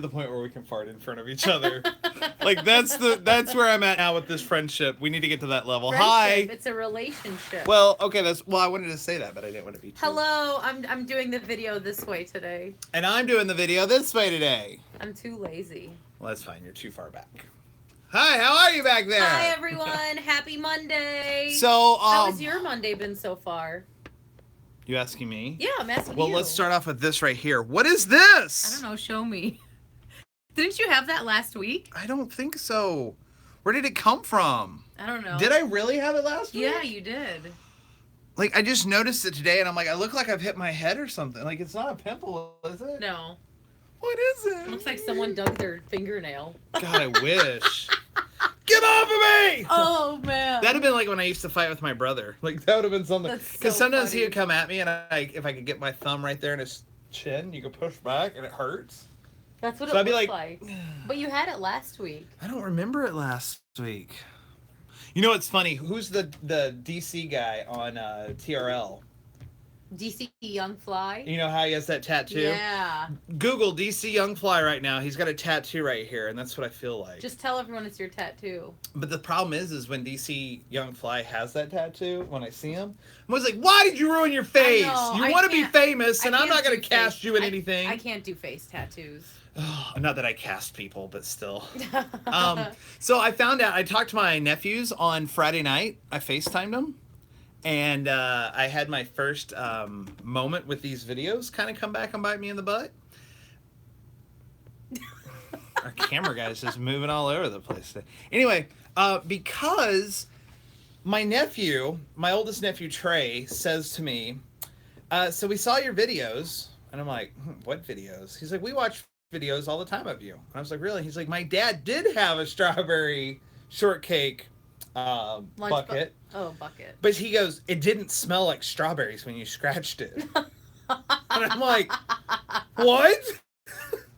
the point where we can fart in front of each other. Like that's where I'm at now with this friendship. We need to get to that level. Hi. It's a relationship. Well, okay, I wanted to say that, but I didn't want to be too. Hello, I'm doing the video this way today. And I'm doing the video this way today. I'm too lazy. Well, that's fine. You're too far back. Hi, how are you back there? Hi everyone. Happy Monday. So, how has your Monday been so far? You asking me? Yeah, I'm asking you. Well, let's start off with this right here. What is this? I don't know. Show me. Didn't you have that last week? I don't think so. Where did it come from? I don't know. Did I really have it last week? Yeah, you did. Like, I just noticed it today, and I'm like, I look like I've hit my head or something. Like, it's not a pimple, is it? No. What is it? Looks like someone dug their fingernail. God, I wish. Get off of me! Oh, man. That'd have been like when I used to fight with my brother. Like, that would have been something. Because so sometimes funny. he would come at me, and if I could get my thumb right there in his chin, you could push back, and it hurts. That's what So it I'd be looks like, But you had it last week. I don't remember it last week. You know what's funny? Who's the DC guy on TRL? DC Young Fly? You know how he has that tattoo? Yeah. Google DC Young Fly right now. He's got a tattoo right here, and that's what I feel like. Just tell everyone it's your tattoo. But the problem is when DC Young Fly has that tattoo, when I see him, I'm always like, why did you ruin your face? You want to be famous, and I'm not going to cast you in anything. I can't do face tattoos. Not that I cast people, but still. So I found out, I talked to my nephews on Friday night. I FaceTimed them. And I had my first moment with these videos kind of come back and bite me in the butt. Our camera guy's just moving all over the place. Anyway, because my oldest nephew Trey, says to me, so we saw your videos. And I'm like, what videos? He's like, we watch videos all the time of you. And I was like, really? He's like, my dad did have a strawberry shortcake bucket. Bucket. But he goes, it didn't smell like strawberries when you scratched it. And I'm like, what?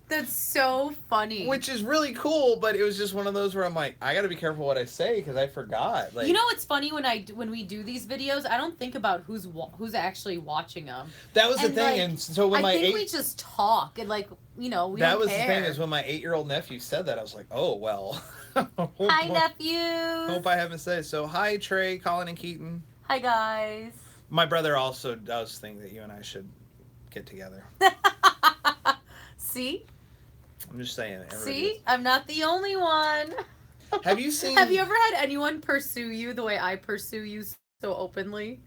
That's so funny. Which is really cool, but it was just one of those where I'm like, I got to be careful what I say because I forgot. Like, you know what's funny when we do these videos, I don't think about who's actually watching them. That was the thing, like, and so when we just talk and we don't care. The thing is when my 8-year-old nephew said that, I was like, oh well. Hi nephew. Hope I haven't said it. So hi Trey, Colin, and Keaton. Hi guys. My brother also does think that you and I should get together. See? I'm just saying. See? I'm not the only one. Have you seen... Have you ever had anyone pursue you the way I pursue you so openly?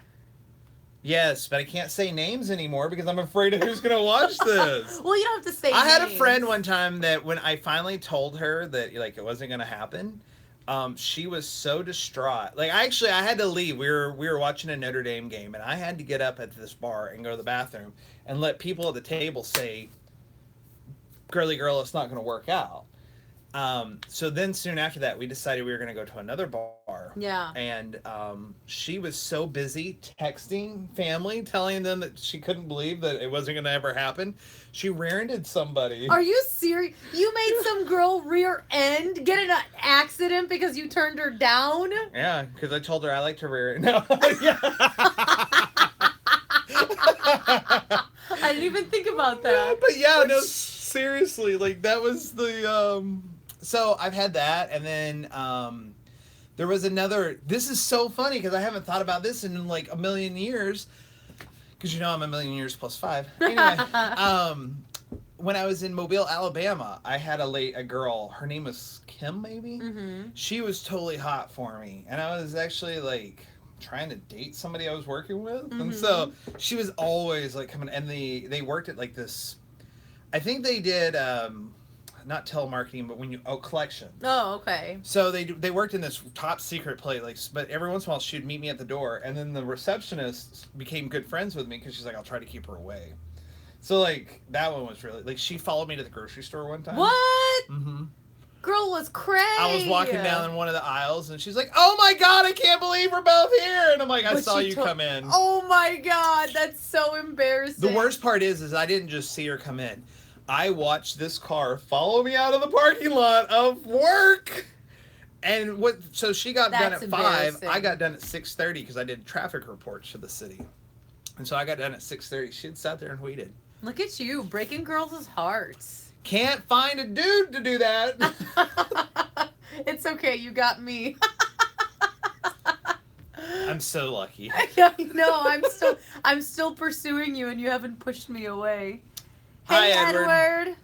Yes, but I can't say names anymore because I'm afraid of who's going to watch this. Well, you don't have to say names. I had a friend one time that when I finally told her that like it wasn't going to happen, she was so distraught. Like I had to leave. We were watching a Notre Dame game, and I had to get up at this bar and go to the bathroom and let people at the table say, girly girl, it's not going to work out. So then soon after that, we decided we were going to go to another bar. Yeah. And she was so busy texting family, telling them that she couldn't believe that it wasn't going to ever happen. She rear-ended somebody. Are you serious? You made some girl rear-end get in an accident because you turned her down? Yeah, because I told her I like to rear-end. No. Yeah. I didn't even think about that. But yeah, no, seriously, like that was the... So I've had that, and then there was another... This is so funny because I haven't thought about this in like a million years. Because I'm a million years plus 5. Anyway, when I was in Mobile, Alabama, I had a girl. Her name was Kim, maybe? Mm-hmm. She was totally hot for me. And I was actually like trying to date somebody I was working with. Mm-hmm. And so she was always like coming... And they worked at like this... I think they did... not telemarketing, but collection. Oh, okay. So they worked in this top secret place, but every once in a while she'd meet me at the door, and then the receptionist became good friends with me because she's like, I'll try to keep her away. So like that one was really like she followed me to the grocery store one time. What? Mm-hmm. Girl was crazy. I was walking down in one of the aisles, and she's like, "Oh my God, I can't believe we're both here!" And I'm like, "I saw you come in." Oh my God, that's so embarrassing. The worst part is I didn't just see her come in. I watched this car follow me out of the parking lot of work. And so she got done at 5. I got done at 6:30 because I did traffic reports for the city. And so I got done at 6:30. She had sat there and waited. Look at you, breaking girls' hearts. Can't find a dude to do that. It's okay, you got me. I'm so lucky. Yeah, no, I'm still pursuing you, and you haven't pushed me away. Hi, Hey, Edward.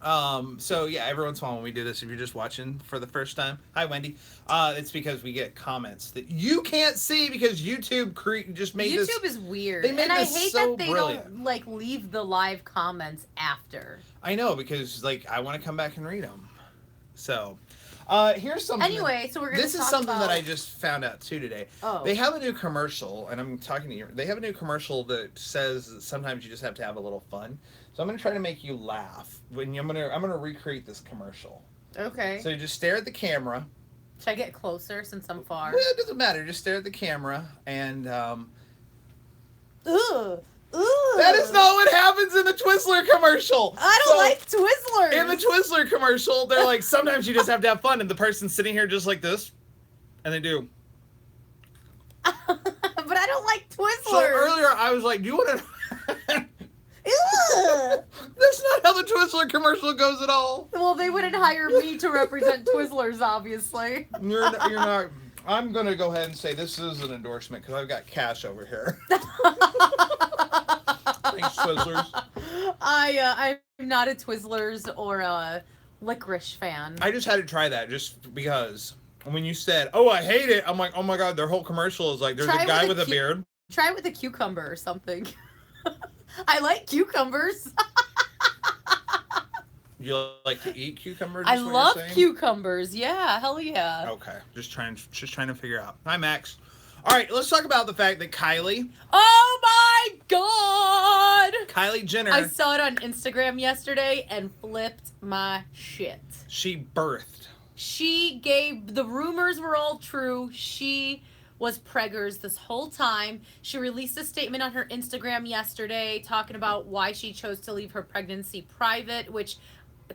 Edward. So yeah, every once in a while when we do this, if you're just watching for the first time, hi Wendy. It's because we get comments that you can't see because YouTube just made this. YouTube is weird, They made and I this hate so that they brilliant. don't like leave the live comments after. I know, because like I want to come back and read them. So, here's something. Anyway, so we're gonna. This is something that I just found out too today. Oh. They have a new commercial, and I'm talking to you. They have a new commercial that says that sometimes you just have to have a little fun. So I'm gonna try to make you laugh. I'm gonna recreate this commercial. Okay. So you just stare at the camera. Should I get closer since I'm far? Well, it doesn't matter. Just stare at the camera, and Ugh. that is not what happens in the Twizzler commercial. I don't like Twizzlers. In the Twizzler commercial, they're like, sometimes you just have to have fun, and the person's sitting here just like this, and they do. But I don't like Twizzlers. So earlier, I was like, do you want to... Ugh. That's not how the Twizzler commercial goes at all. Well, they wouldn't hire me to represent Twizzlers, obviously. You're not... I'm going to go ahead and say this is an endorsement, because I've got cash over here. Thanks, Twizzlers. I'm not a Twizzlers or a licorice fan. I just had to try that, just because... When you said, oh, I hate it, I'm like, oh my god, their whole commercial is like, there's Try a guy with with a beard. Try it with a cucumber or something. I like cucumbers. You like to eat cucumbers? I is what love you're saying? cucumbers. Yeah, hell yeah. Okay, just trying to figure out. Hi, Max. All right, let's talk about the fact that Kylie Oh my god! Jenner, I saw it on Instagram yesterday and flipped my shit. she birthed. The rumors were all true. She was preggers this whole time. She released a statement on her Instagram yesterday talking about why she chose to leave her pregnancy private, which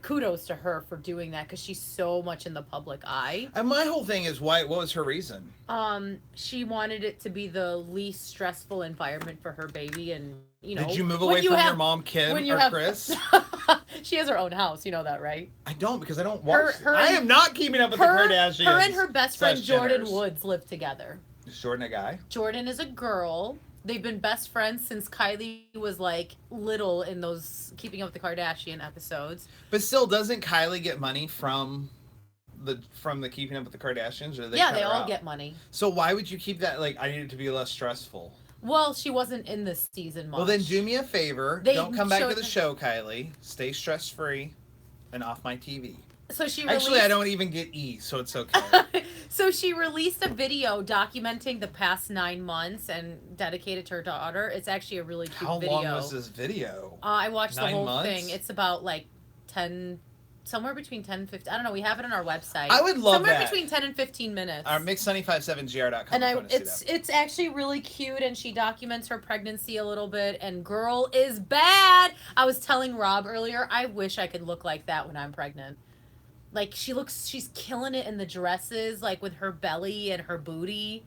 kudos to her for doing that because she's so much in the public eye. And my whole thing is, what was her reason? She wanted it to be the least stressful environment for her baby, and Did you move away from your mom, Kim, or Chris? She has her own house. You know that, right? I don't, because I don't watch. Her I am not keeping up with the Kardashians. Her and her best friend Jordan Jenners. Woods live together. Is Jordan a guy? Jordan is a girl. They've been best friends since Kylie was like little in those Keeping Up with the Kardashian episodes. But still, doesn't Kylie get money from the Keeping Up with the Kardashians? Or They all get money. So why would you keep that? Like, I need it to be less stressful. Well, she wasn't in this season much. Well, then do me a favor. Don't come back to the show, Kylie. Stay stress-free and off my TV. So she Actually, I don't even get E, so it's okay. So she released a video documenting the past 9 months and dedicated to her daughter. It's actually a really cute video. How long was this video? I watched the 9 whole months? thing. It's about like 10, somewhere between 10 and 15. I don't know. We have it on our website. I would love somewhere that. between 10 and 15 minutes. Mix957gr.com. And it's actually really cute, and she documents her pregnancy a little bit, and girl is bad. I was telling Rob earlier, I wish I could look like that when I'm pregnant. Like, she's killing it in the dresses, like with her belly and her booty.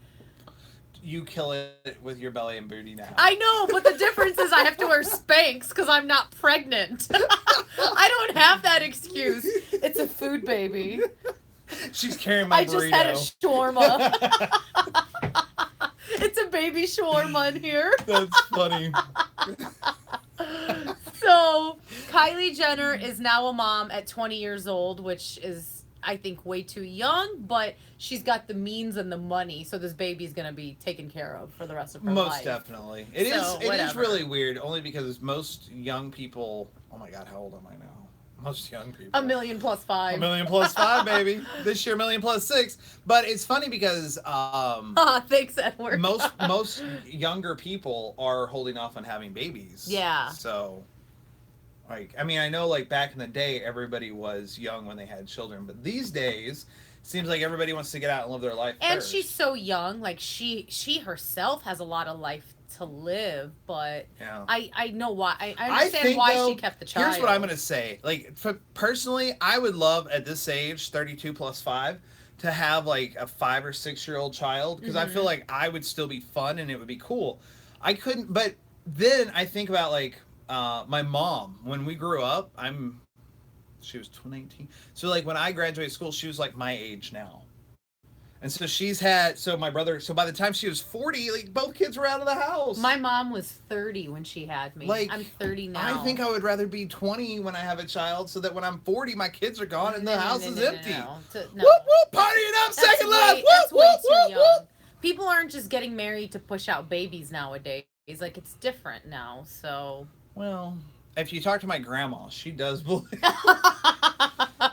You kill it with your belly and booty now. I know, but the difference is I have to wear Spanx because I'm not pregnant. I don't have that excuse. It's a food baby. She's carrying my burrito. I just had a shawarma. It's a baby shawarma in here. That's funny. So, Kylie Jenner is now a mom at 20 years old, which is, I think, way too young, but she's got the means and the money, so this baby's going to be taken care of for the rest of her life. Most definitely. It is really weird, only because most young people... Oh my god, how old am I now? Most young people. 1,000,000 plus 5. 1,000,000 plus 5, baby. This year, 1,000,000 plus 6. But it's funny because thanks, Edward. most younger people are holding off on having babies. Yeah. So, like, I mean, I know, like, back in the day, everybody was young when they had children, but these days, it seems like everybody wants to get out and live their life And first. she's so young. Like, she herself has a lot of life to live, but yeah. I know why. I understand why she kept the child. Here's what I'm going to say. Like, personally, I would love, at this age, 32 plus 5, to have, like, a 5 or 6 year old child, because I feel like I would still be fun and it would be cool. I couldn't, but then I think about, like, my mom, when we grew up, I'm She was 19. So like when I graduated school, she was like my age now. And so she's had, so my brother, so by the time she was 40, like both kids were out of the house. My mom was 30 when she had me. Like, I'm 30 now. I think I would rather be 20 when I have a child so that when I'm 40, my kids are gone and the house is empty. No. Whoop, whoop, partying up, second love. That's Whoop, way whoop, too whoop, young. whoop. People aren't just getting married to push out babies nowadays. Like, it's different now, so. Well, if you talk to my grandma, she does believe.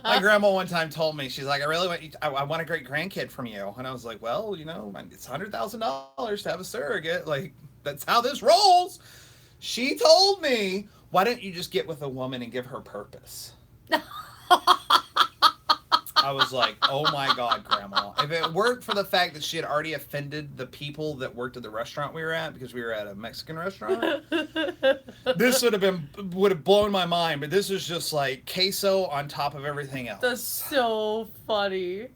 My grandma one time told me, she's like, I want a great grandkid from you. And I was like, well, you know, it's $100,000 to have a surrogate. Like, that's how this rolls. She told me, why don't you just get with a woman and give her purpose? I was like, oh my God, Grandma. If it weren't for the fact that she had already offended the people that worked at the restaurant we were at, because we were at a Mexican restaurant, this would have blown my mind. But this was just like queso on top of everything else. That's so funny.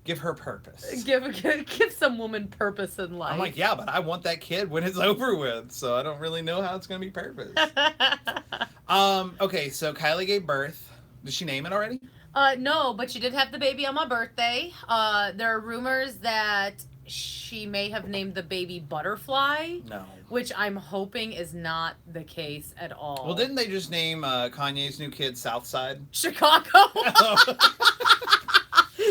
Give her purpose. Give some woman purpose in life. I'm like, yeah, but I want that kid when it's over with, so I don't really know how it's going to be purpose. Okay, so Kylie gave birth. Did she name it already? No, but she did have the baby on my birthday. There are rumors that she may have named the baby Butterfly. No. Which I'm hoping is not the case at all. Well, didn't they just name Kanye's new kid Southside? Chicago.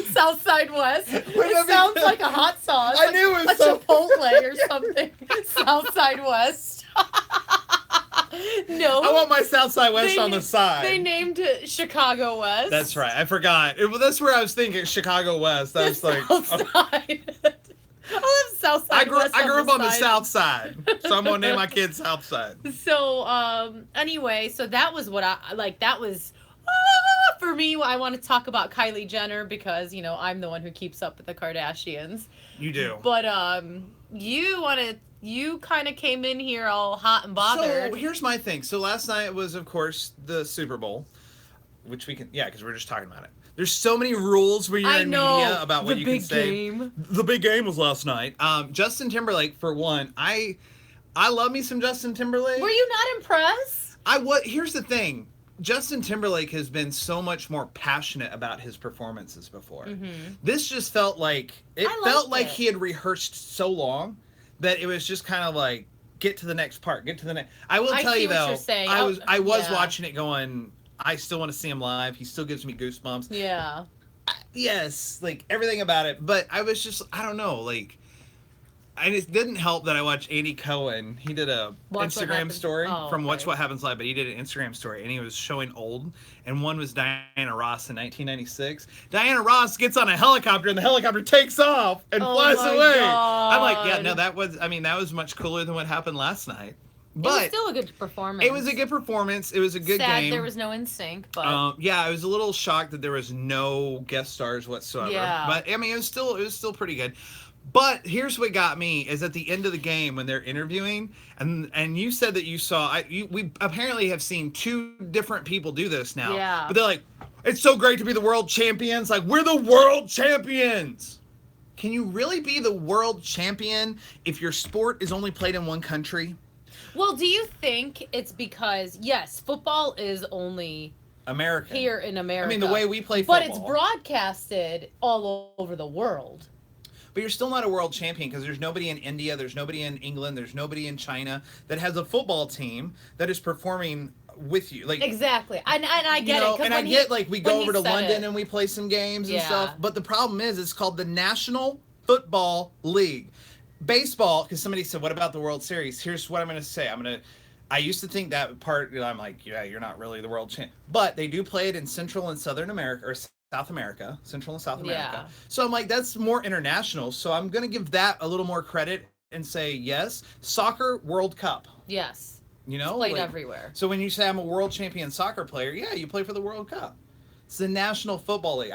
Southside West. It sounds like a hot sauce. I knew it was a Chipotle or something. Southside West. No. I want my Southside West on the side. They named it Chicago West. That's right. I forgot. That's where I was thinking, Chicago West. I was like, Southside. I love Southside West. I grew up on the South Side, so I'm gonna name my kid Southside. So, anyway, so that was what I like. That was for me. I want to talk about Kylie Jenner because you know I'm the one who keeps up with the Kardashians. You do. But you kind of came in here all hot and bothered. So here's my thing. So last night was, of course, the Super Bowl, which we can, because we're just talking about it. There's so many rules when you're in media about what you can say. The big game was last night. Justin Timberlake, for one, I love me some Justin Timberlake. Were you not impressed? Here's the thing. Justin Timberlake has been so much more passionate about his performances before. Mm-hmm. This just felt like he had rehearsed so long that it was just kind of like, get to the next part, get to the next. I will tell you though, I was watching it going, I still want to see him live. He still gives me goosebumps. Yeah. Yes, like everything about it. But I was just, I don't know, like, and it didn't help that I watched Andy Cohen. He did a Instagram story from Watch What Happens Live, but he did an Instagram story, and he was showing old, and one was Diana Ross in 1996. Diana Ross gets on a helicopter, and the helicopter takes off and flies away. God. I'm like, yeah, no, that was much cooler than what happened last night. But it was still a good performance. It was a good performance. It was a good game. There was no NSYNC, but I was a little shocked that there was no guest stars whatsoever. Yeah. But I mean, it was still pretty good. But here's what got me is at the end of the game when they're interviewing, and you said that you saw, we apparently have seen two different people do this now. Yeah. But they're like, it's so great to be the world champions. Like, we're the world champions. Can you really be the world champion if your sport is only played in one country? Well, do you think it's because, yes, football is only American here in America. I mean, the way we play football. But it's broadcasted all over the world. But you're still not a world champion because there's nobody in India, there's nobody in England, there's nobody in China that has a football team that is performing with you. Like, exactly. And I get it. And I get, like, we go over to London and we play some games and stuff. But the problem is it's called the National Football League. Baseball, because somebody said, what about the World Series? Here's what I'm going to say. I used to think that part, I'm like, yeah, you're not really the world champ. But they do play it in Central and Southern America, or South America, Central and South America. Yeah. So I'm like, that's more international. So I'm going to give that a little more credit and say, yes, soccer World Cup. Yes. You know? It's played everywhere. So when you say I'm a world champion soccer player, yeah, you play for the World Cup. It's the National Football League.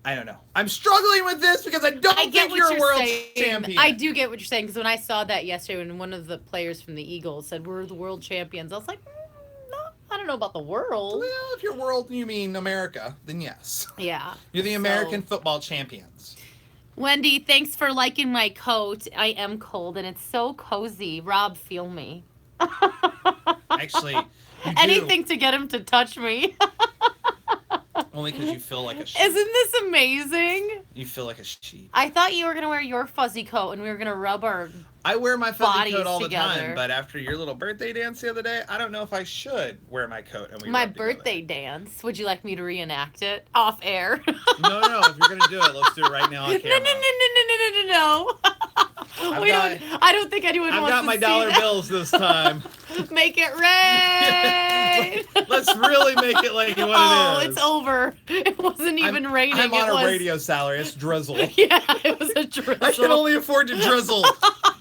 I don't know. I'm struggling with this because I don't think you're a world champion. I do get what you're saying because when I saw that yesterday when one of the players from the Eagles said, we're the world champions, I was like, no, I don't know about the world. Well, if you're world, you mean America, then yes. Yeah. You're the American football champions. Wendy, thanks for liking my coat. I am cold and it's so cozy. Rob, feel me. I Actually, you do. Anything to get him to touch me. Only because you feel like a sheep. Isn't this amazing? You feel like a sheep. I thought you were going to wear your fuzzy coat and we were going to rub our I wear my fuzzy coat all together. the time, but after your little birthday dance the other day, I don't know if I should wear my coat and we My rub together. birthday dance. Would you like me to reenact it off air? No. If you're gonna do it, let's do it right now on camera. No. I don't think anyone I've wants got to my see dollar that. bills this time. Make it rain. Let's really make it like what Oh, it is. it's over. It wasn't even raining. I'm on it was... a radio salary. It's drizzle. Yeah, it was a drizzle. I can only afford to drizzle.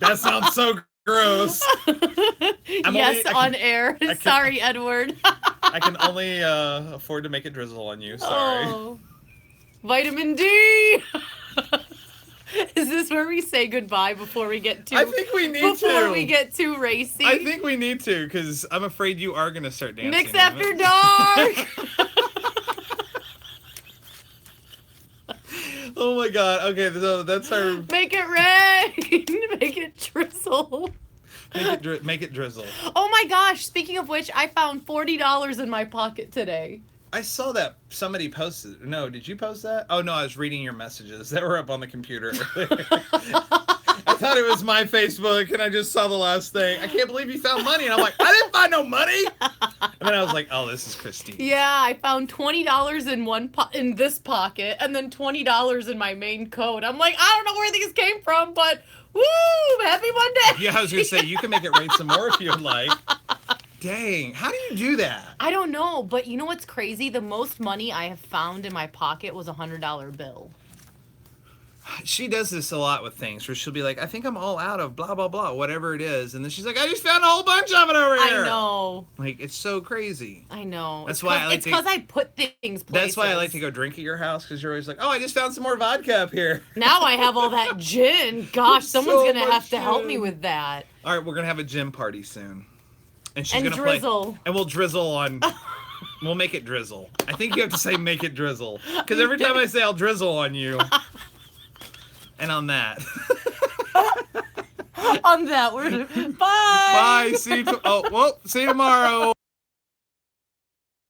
That sounds so gross. On air. Sorry, Edward. I can only afford to make it drizzle on you. Sorry. Oh. Vitamin D. Is this where we say goodbye before we get too? I think we need before we get too racy. I think we need to, because I'm afraid you are gonna start dancing. Mix after dark. Oh my god. Okay, so that's our. Make it rain. Make it drizzle. Make it drizzle. Oh my gosh! Speaking of which, I found $40 in my pocket today. I saw that somebody posted. No, did you post that? Oh no, I was reading your messages that were up on the computer. I thought it was my Facebook, and I just saw the last thing. I can't believe you found money, and I'm like, I didn't find no money. And then I was like, oh, this is Christine. Yeah, I found $20 in this pocket, and then $20 in my main coat. I'm like, I don't know where these came from, but woo! Happy Monday. Yeah, I was gonna say you can make it rain some more if you'd like. Dang, how do you do that? I don't know, but you know what's crazy? The most money I have found in my pocket was a $100 bill. She does this a lot with things where she'll be like, I think I'm all out of blah, blah, blah, whatever it is. And then she's like, I just found a whole bunch of it over here. I know. Like, it's so crazy. I know. That's why I like it's because I put things places. That's why I like to go drink at your house, because you're always like, oh, I just found some more vodka up here. Now I have all that gin. Gosh, someone's So going to have to much help me gin. with that. All right, we're going to have a gym party soon. And she's going to drizzle. And we'll drizzle on... We'll make it drizzle. I think you have to say make it drizzle. Because every time I say I'll drizzle on you... And on that. On that, we're... Bye! Bye. See you tomorrow.